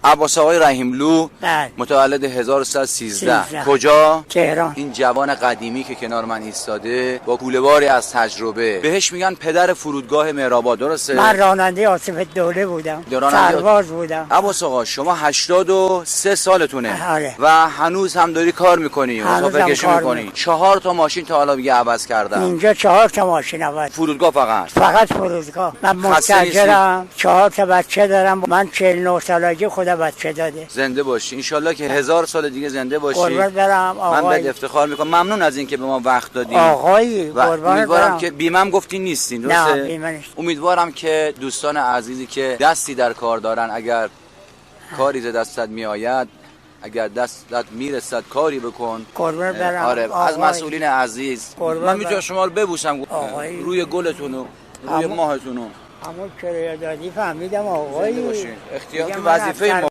عباس آقای رحیملو بله. متولد 1313 کجا؟ تهران. این جوان قدیمی که کنار من ایستاده با کوله‌باری از تجربه، بهش میگن پدر فرودگاه مهرآباد، درسته؟ من راننده آصف دوله بودم، راننده سرباز بودم. عباس آقا شما 83 سالتونه. آره. و هنوز هم داری کار میکنی، مسافر کشی میکنی. 4 تا ماشین تا حالا دیگه عوض کردم. اینجا 4 تا ماشین عوض. فرودگاه فقط فرودگاه. من مستاجرم، 4 تا بچه دارم. من 49 سالگی خدا بچه داده. زنده باشی انشالله که 1000 سال دیگه زنده باشی. قربان برم آقای. من بهت افتخار میکنم. ممنون از اینکه به ما وقت دادی. آقای و قربان امیدوارم برم که بیمم گفتی نیستین، درسته؟ نه بیمه نیست. امیدوارم که دوستان عزیزی که دستی در کار دارن، اگر کاری ز دستت میآید، اگر دستت میرسد کاری بکن. قربان برم آره از مسئولین عزیز من میتونم شما رو ببوسم روی گلتون و روی ماهتون. همون کرایه دادی فهمیدم آقای. اختیار وظیفه ما.